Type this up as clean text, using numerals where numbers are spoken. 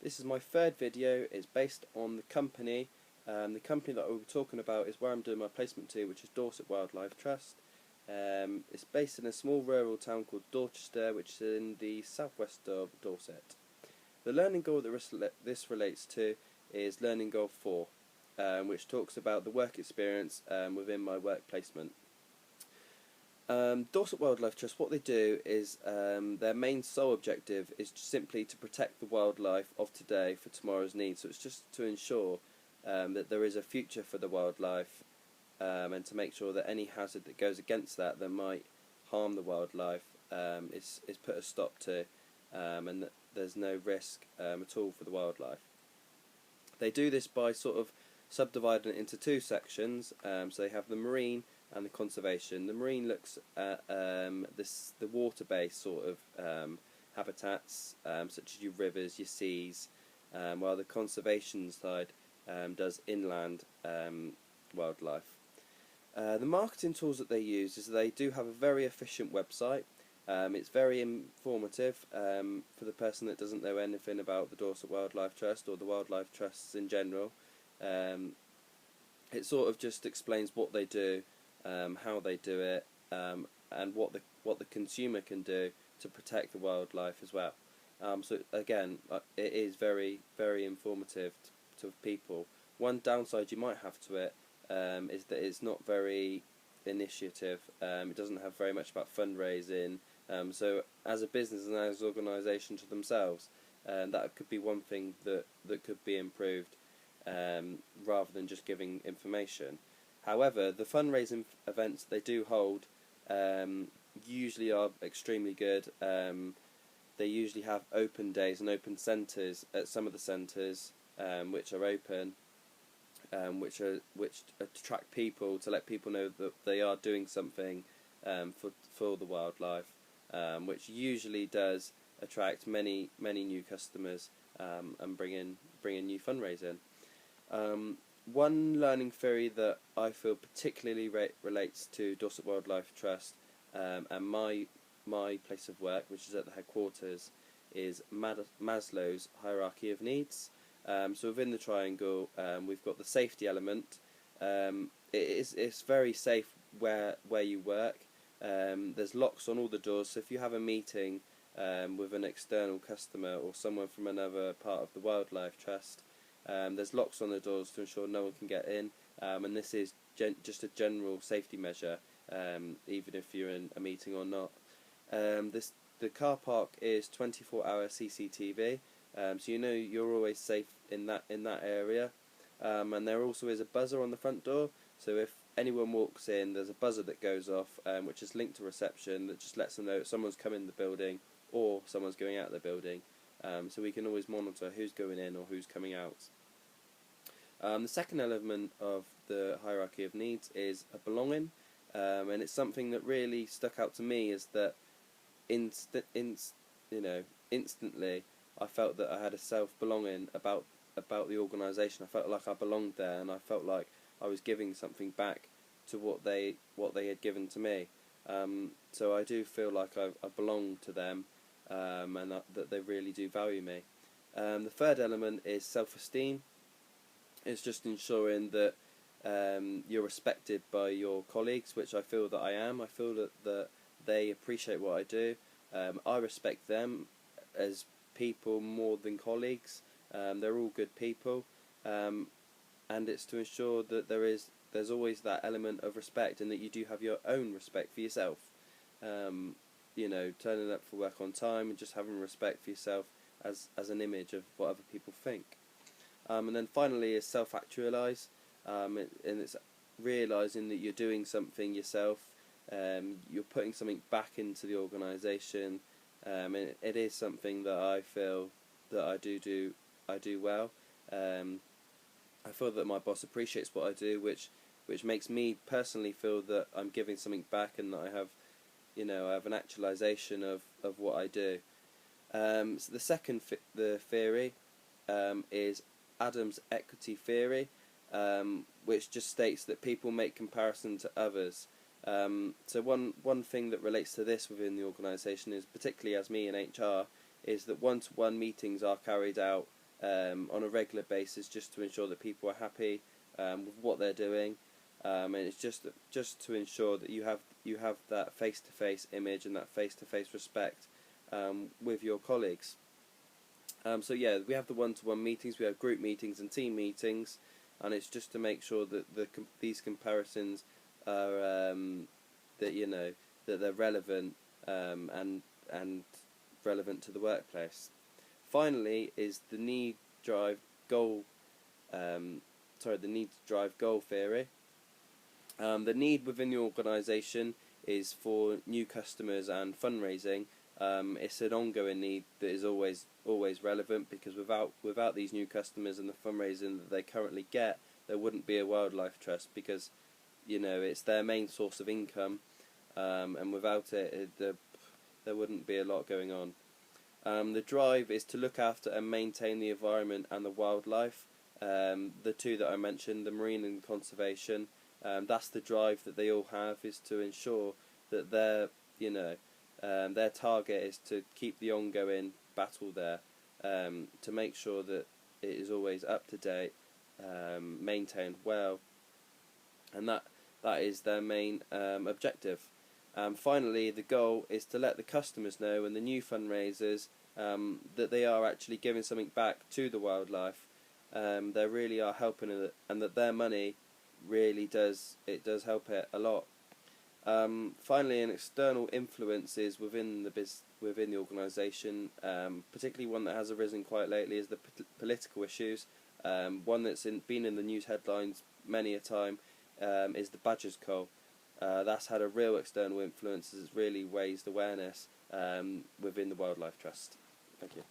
This is my third video. It's based on the company. The company that I will be talking about is where I'm doing my placement to, which is Dorset Wildlife Trust. It's based in a small rural town called Dorchester, which is in the southwest of Dorset. The learning goal that this relates to is learning goal 4, which talks about the work experience within my work placement. Dorset Wildlife Trust, what they do is their main sole objective is simply to protect the wildlife of today for tomorrow's needs. So it's just to ensure that there is a future for the wildlife and to make sure that any hazard that goes against that might harm the wildlife is put a stop to, and that there's no risk at all for the wildlife. They do this by sort of subdividing it into two sections. So they have the marine and the conservation. The marine looks at the water-based sort of habitats, such as your rivers, your seas, while the conservation side does inland wildlife. The marketing tools that they use is they do have a very efficient website. It's very informative for the person that doesn't know anything about the Dorset Wildlife Trust or the wildlife trusts in general. It sort of just explains what they do, how they do it, and what the consumer can do to protect the wildlife as well. So again, it is very informative to people. One downside you might have to it is that it's not very initiative. It doesn't have very much about fundraising. So as a business and as an organisation to themselves, that could be one thing that could be improved, rather than just giving information. However, the fundraising events they do hold usually are extremely good. They usually have open days and open centres at some of the centres, which are open, which attract people to let people know that they are doing something for the wildlife, which usually does attract many new customers and bring in new fundraising. One learning theory that I feel particularly relates to Dorset Wildlife Trust and my place of work, which is at the headquarters, is Maslow's hierarchy of needs. So within the triangle, we've got the safety element. It's very safe where you work. There's locks on all the doors, so if you have a meeting with an external customer or someone from another part of the Wildlife Trust, there's locks on the doors to ensure no one can get in, and this is just a general safety measure, even if you're in a meeting or not. The car park is 24-hour CCTV, so you know you're always safe in that area. And there also is a buzzer on the front door, so if anyone walks in, there's a buzzer that goes off, which is linked to reception, that just lets them know someone's come in the building or someone's going out of the building. So we can always monitor who's going in or who's coming out. The second element of the hierarchy of needs is a belonging, and it's something that really stuck out to me, is that instantly I felt that I had a self-belonging about the organisation. I felt like I belonged there, and I felt like I was giving something back to what they had given to me. So I do feel like I belong to them, and that they really do value me. The third element is self-esteem. It's just ensuring that you're respected by your colleagues, which I feel that I am. I feel that they appreciate what I do. I respect them as people more than colleagues. They're all good people, and it's to ensure that there's always that element of respect, and that you do have your own respect for yourself. Turning up for work on time and just having respect for yourself as an image of what other people think. And then finally is self-actualise, and it's realising that you're doing something yourself, you're putting something back into the organisation, and it is something that I feel that I do well. I feel that my boss appreciates what I do, which makes me personally feel that I'm giving something back, and that I have an actualisation of what I do. So the second the theory is Adam's equity theory, which just states that people make comparison to others. So one thing that relates to this within the organisation is, particularly as me in HR, is that one-to-one meetings are carried out on a regular basis, just to ensure that people are happy with what they're doing, and it's just to ensure that you have that face-to-face image and that face-to-face respect with your colleagues. So yeah, we have the one-to-one meetings, we have group meetings and team meetings, and it's just to make sure that these comparisons are that they're relevant and relevant to the workplace. Finally, is the need drive goal. The need to drive goal theory. The need within the organisation is for new customers and fundraising. It's an ongoing need that is always relevant, because without these new customers and the fundraising that they currently get, there wouldn't be a wildlife trust, because it's their main source of income, and without it, there wouldn't be a lot going on. The drive is to look after and maintain the environment and the wildlife. The two that I mentioned, the marine and conservation, that's the drive that they all have, is to ensure that their target is to keep the ongoing battle there, to make sure that it is always up to date, maintained well, and that is their main objective. Finally, the goal is to let the customers know and the new fundraisers that they are actually giving something back to the wildlife. They really are helping it, and that their money really does help it a lot. Finally, an external influences within the organisation, particularly one that has arisen quite lately, is the political issues. One that's been in the news headlines many a time is the Badger's Cull. That's had a real external influence, as it's really raised awareness within the Wildlife Trust. Thank you.